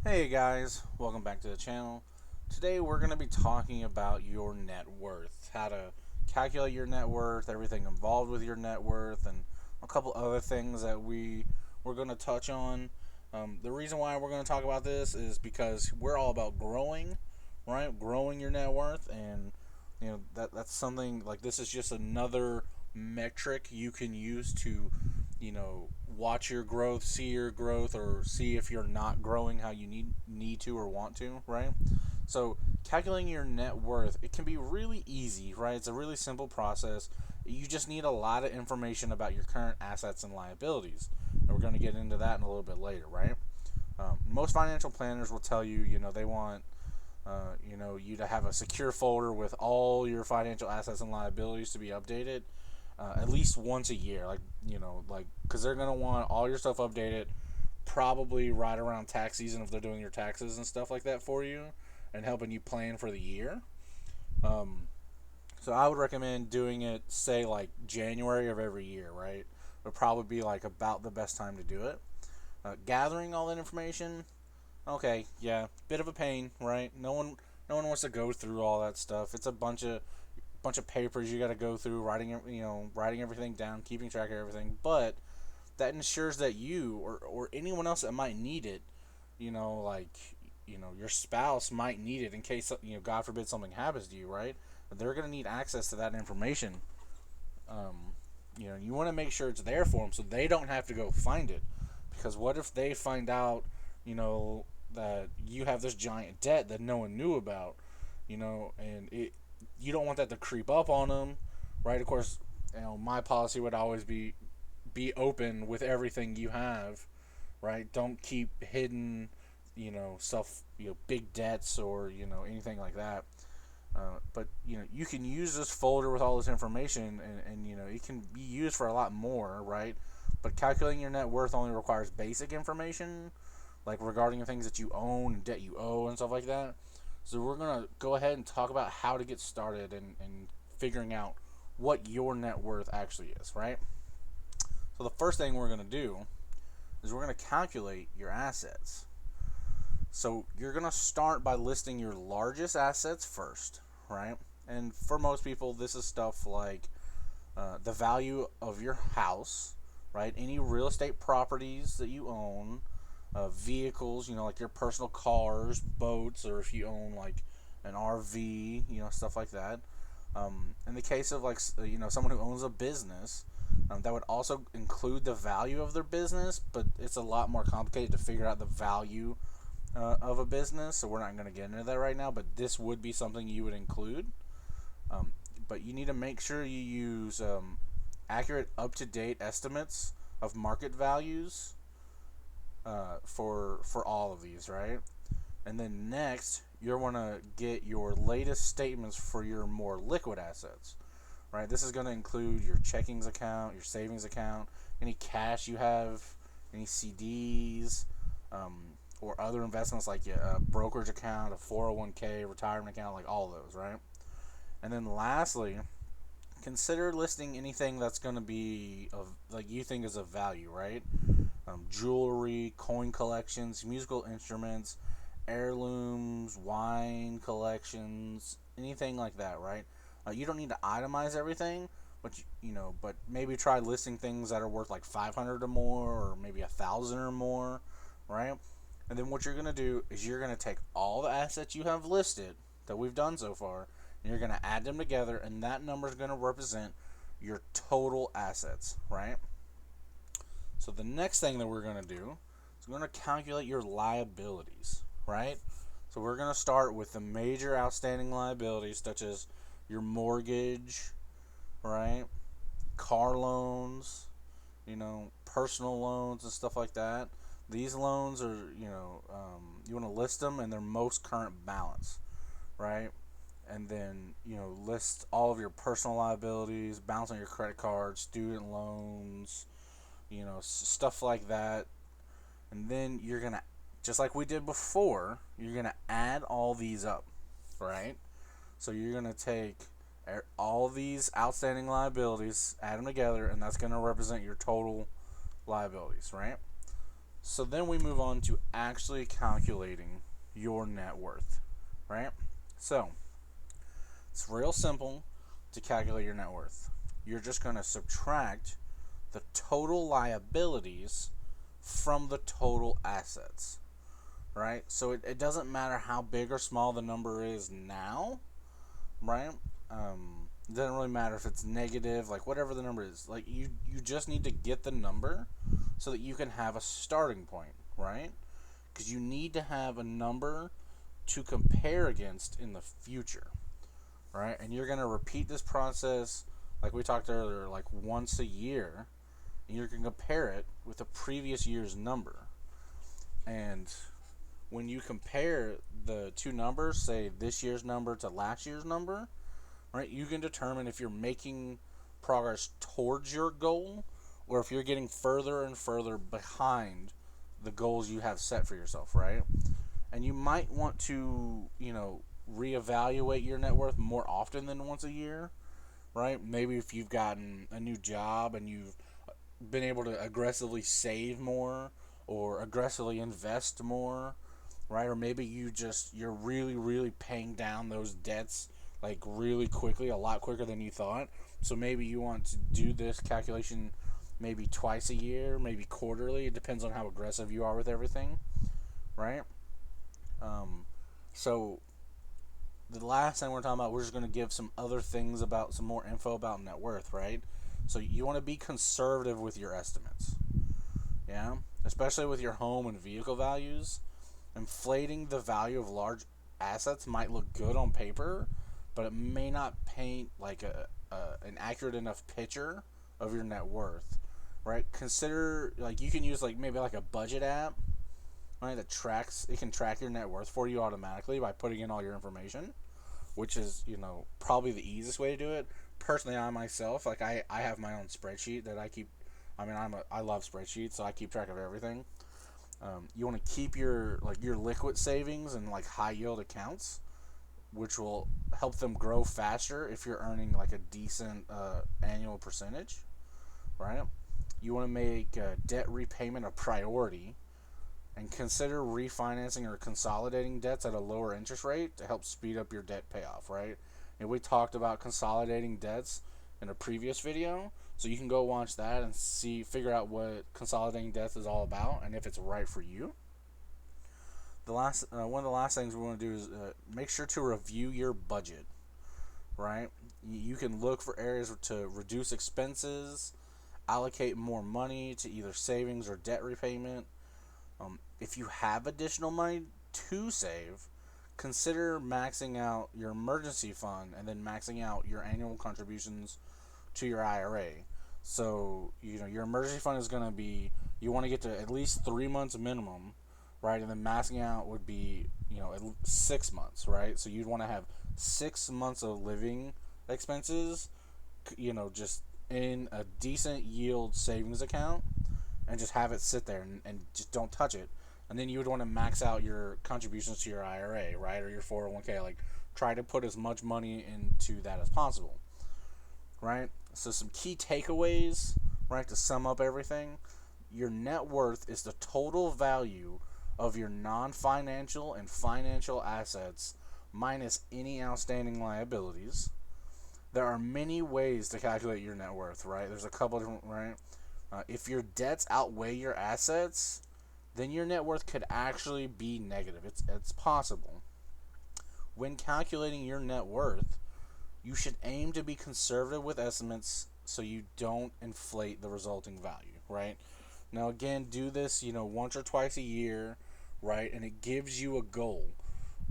Hey guys, welcome back to the channel. Today we're going to be talking about your net worth, how to calculate your net worth, everything involved with your net worth, and a couple other things that we're going to touch on. The reason why we're going to talk about this is because we're all about growing, right? Growing your net worth, and that's something like this is just another metric you can use to watch your growth, see your growth, or see if you're not growing how you need to or want to, right? So calculating your net worth, it can be really easy, right? It's a really simple process. You just need a lot of information about your current assets and liabilities, and we're going to get into that in a little bit later, right? Most financial planners will tell you, they want you to have a secure folder with all your financial assets and liabilities to be updated at least once a year, because they're gonna want all your stuff updated, probably right around tax season if they're doing your taxes and stuff like that for you, and helping you plan for the year. So I would recommend doing it, say like January of every year, right? Would probably be like about the best time to do it. Gathering all that information, okay, yeah, bit of a pain, right? No one wants to go through all that stuff. It's a bunch of papers you got to go through, writing everything down, keeping track of everything. But that ensures that you or anyone else that might need it, like your spouse might need it in case God forbid something happens to you, right? They're gonna need access to that information. You want to make sure it's there for them so they don't have to go find it. Because what if they find out, that you have this giant debt that no one knew about, and you don't want that to creep up on them, right? Of course, my policy would always be open with everything you have, right? Don't keep hidden, big debts or anything like that. But you can use this folder with all this information, and it can be used for a lot more, right? But calculating your net worth only requires basic information, like regarding the things that you own and debt you owe and stuff like that. So we're going to go ahead and talk about how to get started and figuring out what your net worth actually is, right? So the first thing we're going to do is we're going to calculate your assets. So you're going to start by listing your largest assets first, right? And for most people, this is stuff like the value of your house, right? Any real estate properties that you own, vehicles, like your personal cars, boats, or if you own like an RV, stuff like that. In the case of someone who owns a business, that would also include the value of their business, but it's a lot more complicated to figure out the value of a business, so we're not going to get into that right now, but this would be something you would include. But you need to make sure you use accurate, up-to-date estimates of market values for all of these, right? And then next, you're going to get your latest statements for your more liquid assets, right? This is going to include your checkings account, your savings account, any cash you have, any CDs, or other investments like a brokerage account, a 401k, retirement account, like all those, right? And then lastly, consider listing anything that's going to be of like you think is of value, right? Jewelry, coin collections, musical instruments, heirlooms, wine collections, anything like that, right? You don't need to itemize everything, but but maybe try listing things that are worth like 500 or more, or maybe 1,000 or more, right? And then what you're gonna do is you're gonna take all the assets you have listed that we've done so far, and you're gonna add them together, and that number is gonna represent your total assets, right? So the next thing that we're going to do is we're going to calculate your liabilities, right? So we're going to start with the major outstanding liabilities, such as your mortgage, right? Car loans, personal loans and stuff like that. These loans are, you want to list them in their most current balance, right? And then, list all of your personal liabilities, balance on your credit card, student loans, stuff like that. And then you're going to, just like we did before, you're going to add all these up, right? So you're going to take all these outstanding liabilities, add them together, and that's going to represent your total liabilities, right? So then we move on to actually calculating your net worth, right? So it's real simple to calculate your net worth. You're just going to subtract the total liabilities from the total assets, right? So it doesn't matter how big or small the number is now, right? It doesn't really matter if it's negative, like whatever the number is. Like you just need to get the number so that you can have a starting point, right? Because you need to have a number to compare against in the future, right? And you're going to repeat this process, like we talked earlier, like once a year, and you can compare it with the previous year's number. And when you compare the two numbers, say this year's number to last year's number, right, you can determine if you're making progress towards your goal or if you're getting further and further behind the goals you have set for yourself, right? And you might want to, reevaluate your net worth more often than once a year, right? Maybe if you've gotten a new job and you've been able to aggressively save more or aggressively invest more, right? Or maybe you're really, really paying down those debts like really quickly, a lot quicker than you thought. So maybe you want to do this calculation maybe twice a year, maybe quarterly. It depends on how aggressive you are with everything, right? So the last thing we're talking about, we're just going to give some other things about some more info about net worth, right? So you want to be conservative with your estimates, yeah, especially with your home and vehicle values. Inflating the value of large assets might look good on paper, but it may not paint like an accurate enough picture of your net worth, right? Consider, like, you can use like maybe like a budget app, right, it can track your net worth for you automatically by putting in all your information, which is, probably the easiest way to do it. Personally, I myself, like, I have my own spreadsheet that I keep. I mean, I love spreadsheets, so I keep track of everything. You want to keep your liquid savings and like high yield accounts, which will help them grow faster if you're earning like a decent annual percentage, right? You want to make debt repayment a priority and consider refinancing or consolidating debts at a lower interest rate to help speed up your debt payoff, right? And we talked about consolidating debts in a previous video, so you can go watch that and figure out what consolidating debts is all about and if it's right for you. One of the last things we want to do is make sure to review your budget, right? You can look for areas to reduce expenses, allocate more money to either savings or debt repayment. If you have additional money to save, consider maxing out your emergency fund and then maxing out your annual contributions to your IRA. So, your emergency fund is going to be, you want to get to at least 3 months minimum, right? And then maxing out would be, 6 months, right? So you'd want to have 6 months of living expenses, just in a decent yield savings account and just have it sit there and just don't touch it. And then you would want to max out your contributions to your IRA, right? Or your 401k. Like, try to put as much money into that as possible, right? So some key takeaways, right, to sum up everything. Your net worth is the total value of your non-financial and financial assets minus any outstanding liabilities. There are many ways to calculate your net worth, right? There's a couple different, right? If your debts outweigh your assets, then your net worth could actually be negative. It's possible. When calculating your net worth, you should aim to be conservative with estimates so you don't inflate the resulting value, right? Now, again, do this, once or twice a year, right? And it gives you a goal,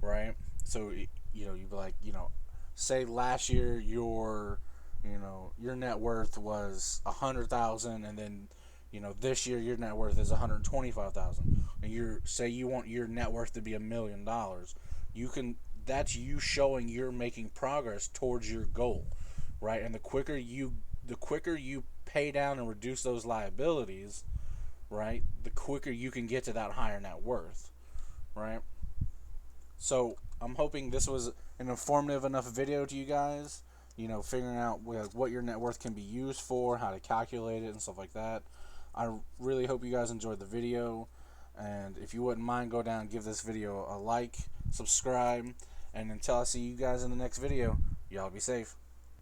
right? So, you'd be like, say last year your net worth was 100,000, and then this year your net worth is 125,000, and you want your net worth to be $1,000,000. That's you showing you're making progress towards your goal, right? And the quicker you pay down and reduce those liabilities, right, the quicker you can get to that higher net worth, right? So I'm hoping this was an informative enough video to you guys, figuring out what your net worth can be used for, how to calculate it, and stuff like that. I really hope you guys enjoyed the video. And if you wouldn't mind, go down and give this video a like, subscribe, and until I see you guys in the next video, y'all be safe.